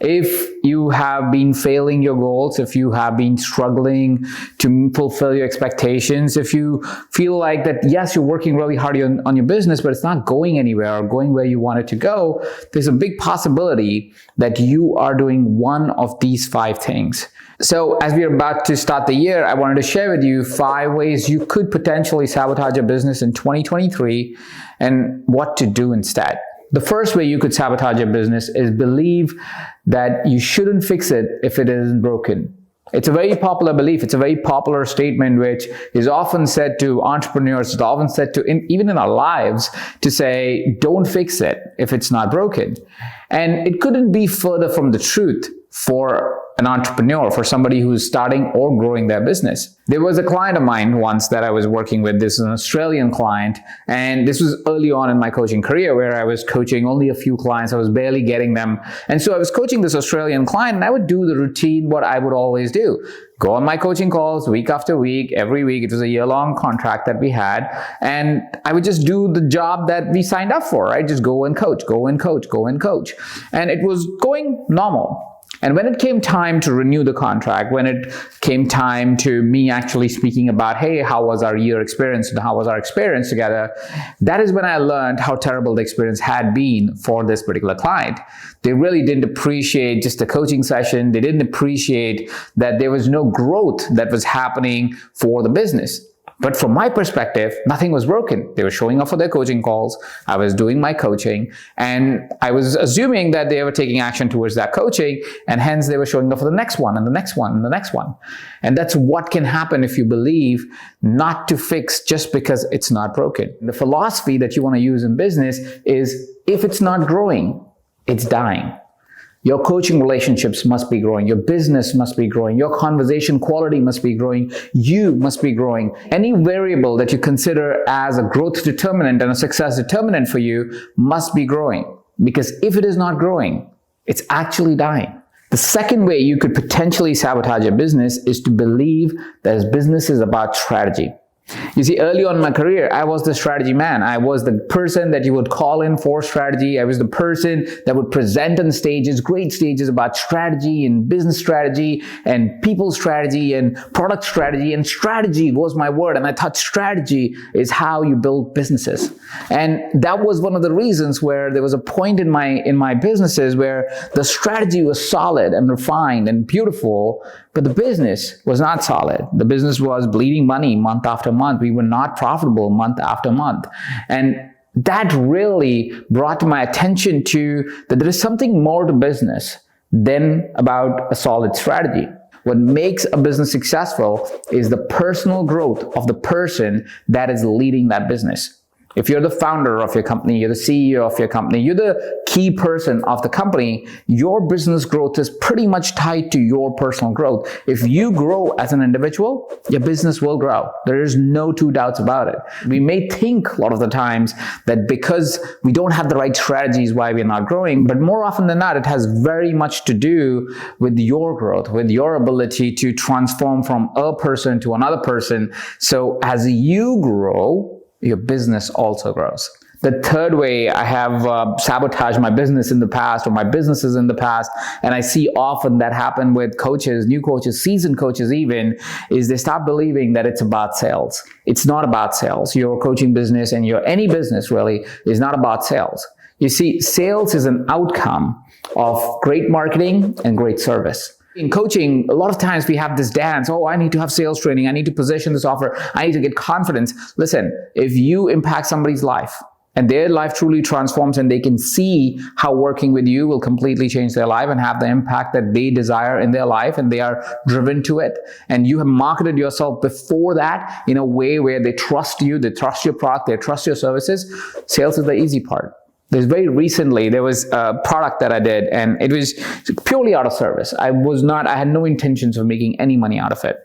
If you have been failing your goals, if you have been struggling to fulfill your expectations, if you feel like that, yes, you're working really hard on your business, but it's not going anywhere or going where you want it to go, there's a big possibility that you are doing one of these 5 things. So as we are about to start the year, I wanted to share with you 5 ways you could potentially sabotage your business in 2023 and what to do instead. The first way you could sabotage your business is believe that you shouldn't fix it if it isn't broken. It's a very popular belief. It's a very popular statement which is often said to entrepreneurs, it's often said to even in our lives, to say, don't fix it if it's not broken. And it couldn't be further from the truth for an entrepreneur, for somebody who's starting or growing their business. There was a client of mine once that I was working with. This is an Australian client, and this was early on in my coaching career where I was coaching only a few clients. I was barely getting them. And so I was coaching this Australian client, and I would do the routine, what I would always do. Go on my coaching calls week after week, every week. It was a year-long contract that we had. And I would just do the job that we signed up for, right? Just go and coach, go and coach, go and coach. And it was going normal. And when it came time to renew the contract, when it came time to me actually speaking about, hey, how was our year experience and how was our experience together, that is when I learned how terrible the experience had been for this particular client. They really didn't appreciate just the coaching session. They didn't appreciate that there was no growth that was happening for the business. But from my perspective, nothing was broken. They were showing up for their coaching calls. I was doing my coaching, and I was assuming that they were taking action towards that coaching, and hence they were showing up for the next one and the next one and the next one. And that's what can happen if you believe not to fix just because it's not broken. The philosophy that you want to use in business is if it's not growing, it's dying. Your coaching relationships must be growing. Your business must be growing. Your conversation quality must be growing. You must be growing. Any variable that you consider as a growth determinant and a success determinant for you must be growing. Because if it is not growing, it's actually dying. The second way you could potentially sabotage your business is to believe that business is about strategy. You see, early on in my career, I was the strategy man. I was the person that you would call in for strategy. I was the person that would present on stages, great stages about strategy and business strategy and people strategy and product strategy. And strategy was my word. And I thought strategy is how you build businesses. And that was one of the reasons where there was a point in my businesses where the strategy was solid and refined and beautiful, but the business was not solid. The business was bleeding money month after month. We were not profitable month after month. And that really brought my attention to that there is something more to business than about a solid strategy. What makes a business successful is the personal growth of the person that is leading that business. If you're the founder of your company, you're the CEO of your company, you're the key person of the company, your business growth is pretty much tied to your personal growth. If you grow as an individual, your business will grow. There is no two doubts about it. We may think a lot of the times that because we don't have the right strategies why we're not growing, but more often than not, it has very much to do with your growth, with your ability to transform from a person to another person. So as you grow, your business also grows. The third way I have sabotaged my business in the past or my businesses in the past, and I see often that happen with coaches, new coaches, seasoned coaches even, is they start believing that it's about sales. It's not about sales. Your coaching business and any business really is not about sales. You see, sales is an outcome of great marketing and great service. In coaching, a lot of times we have this dance, oh, I need to have sales training, I need to position this offer, I need to get confidence. Listen, if you impact somebody's life and their life truly transforms and they can see how working with you will completely change their life and have the impact that they desire in their life and they are driven to it, and you have marketed yourself before that in a way where they trust you, they trust your product, they trust your services, sales is the easy part. Very recently, there was a product that I did, and it was purely out of service. I had no intentions of making any money out of it.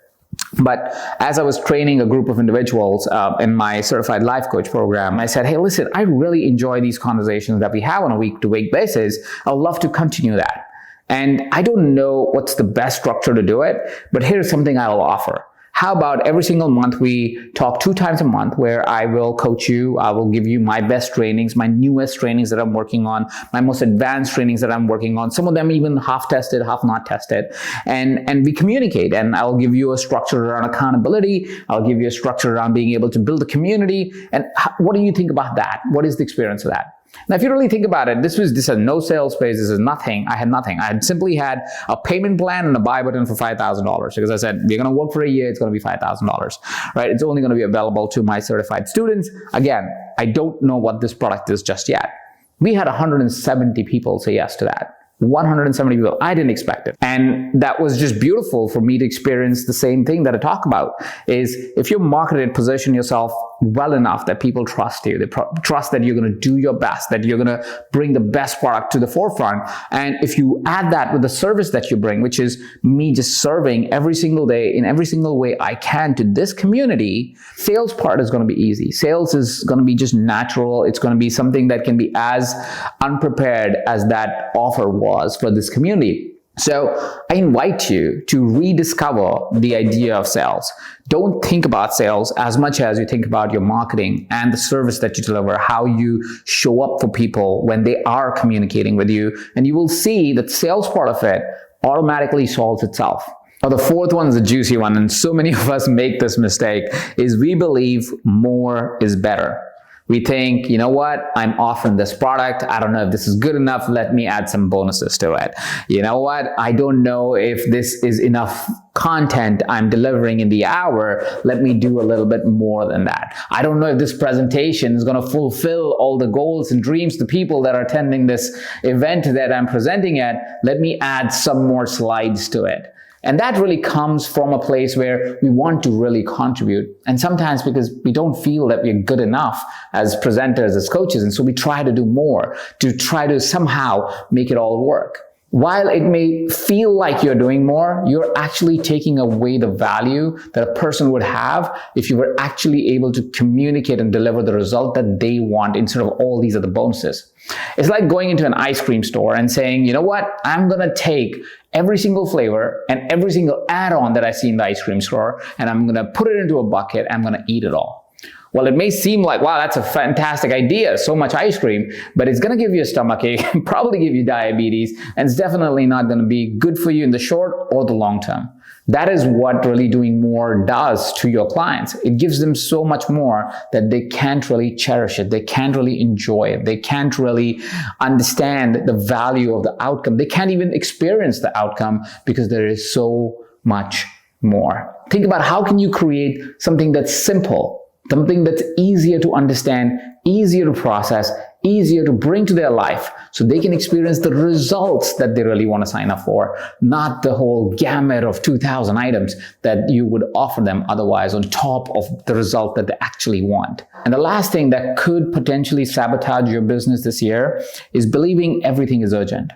But as I was training a group of individuals in my certified life coach program, I said, hey, listen, I really enjoy these conversations that we have on a week-to-week basis. I would love to continue that. And I don't know what's the best structure to do it, but here's something I will offer. How about every single month we talk 2 times a month where I will coach you, I will give you my best trainings, my newest trainings that I'm working on, my most advanced trainings that I'm working on, some of them even half tested, half not tested, and we communicate, and I'll give you a structure around accountability, I'll give you a structure around being able to build a community, and what do you think about that? What is the experience of that? Now, if you really think about it, this is no sales page. This is nothing. I had nothing. I had simply had a payment plan and a buy button for $5,000 because I said, we're going to work for a year. It's going to be $5,000, right? It's only going to be available to my certified students. Again, I don't know what this product is just yet. We had 170 people say yes to that. 170 people. I didn't expect it. And that was just beautiful for me to experience the same thing that I talk about is if you're marketed, position yourself well enough that people trust you. They trust that you're going to do your best, that you're going to bring the best product to the forefront. And if you add that with the service that you bring, which is me just serving every single day in every single way I can to this community, sales part is going to be easy. Sales is going to be just natural. It's going to be something that can be as unprepared as that offer was for this community. So I invite you to rediscover the idea of sales. Don't think about sales as much as you think about your marketing and the service that you deliver, how you show up for people when they are communicating with you. And you will see that sales part of it automatically solves itself. Now, the fourth one is a juicy one, and so many of us make this mistake, is we believe more is better. We think, you know what, I'm offering this product. I don't know if this is good enough. Let me add some bonuses to it. You know what, I don't know if this is enough content I'm delivering in the hour. Let me do a little bit more than that. I don't know if this presentation is going to fulfill all the goals and dreams to people that are attending this event that I'm presenting at. Let me add some more slides to it. And that really comes from a place where we want to really contribute. And sometimes because we don't feel that we're good enough as presenters, as coaches. And so we try to do more to try to somehow make it all work. While it may feel like you're doing more, you're actually taking away the value that a person would have if you were actually able to communicate and deliver the result that they want instead of all these other bonuses. It's like going into an ice cream store and saying, you know what, I'm going to take every single flavor and every single add-on that I see in the ice cream store, and I'm going to put it into a bucket. I'm going to eat it all. Well, it may seem like, wow, that's a fantastic idea, so much ice cream, but it's going to give you a stomachache, probably give you diabetes, and it's definitely not going to be good for you in the short or the long term. That is what really doing more does to your clients. It gives them so much more that they can't really cherish it. They can't really enjoy it. They can't really understand the value of the outcome. They can't even experience the outcome because there is so much more. Think about how can you create something that's simple, something that's easier to understand, easier to process, easier to bring to their life so they can experience the results that they really want to sign up for, not the whole gamut of 2,000 items that you would offer them otherwise on top of the result that they actually want. And the last thing that could potentially sabotage your business this year is believing everything is urgent.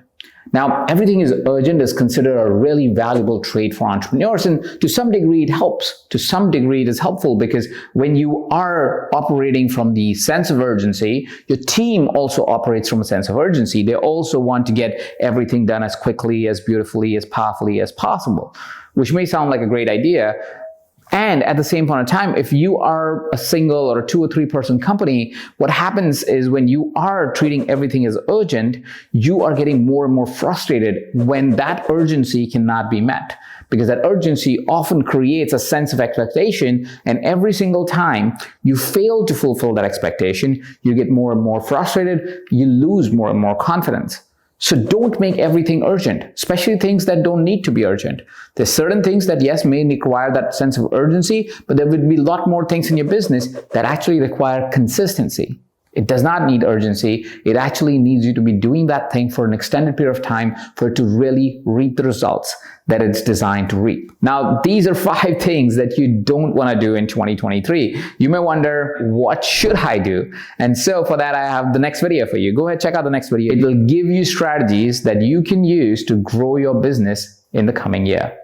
Now, everything is urgent is considered a really valuable trait for entrepreneurs, and to some degree it helps. To some degree it is helpful because when you are operating from the sense of urgency, your team also operates from a sense of urgency. They also want to get everything done as quickly, as beautifully, as powerfully as possible, which may sound like a great idea. And at the same point in time, if you are a single or a 2 or 3 person company, what happens is when you are treating everything as urgent, you are getting more and more frustrated when that urgency cannot be met. Because that urgency often creates a sense of expectation, and every single time you fail to fulfill that expectation, you get more and more frustrated, you lose more and more confidence. So don't make everything urgent, especially things that don't need to be urgent. There's certain things that, yes, may require that sense of urgency, but there will be a lot more things in your business that actually require consistency. It does not need urgency. It actually needs you to be doing that thing for an extended period of time for it to really reap the results that it's designed to reap. Now, these are 5 things that you don't want to do in 2023. You may wonder, what should I do? And so for that, I have the next video for you. Go ahead, check out the next video. It will give you strategies that you can use to grow your business in the coming year.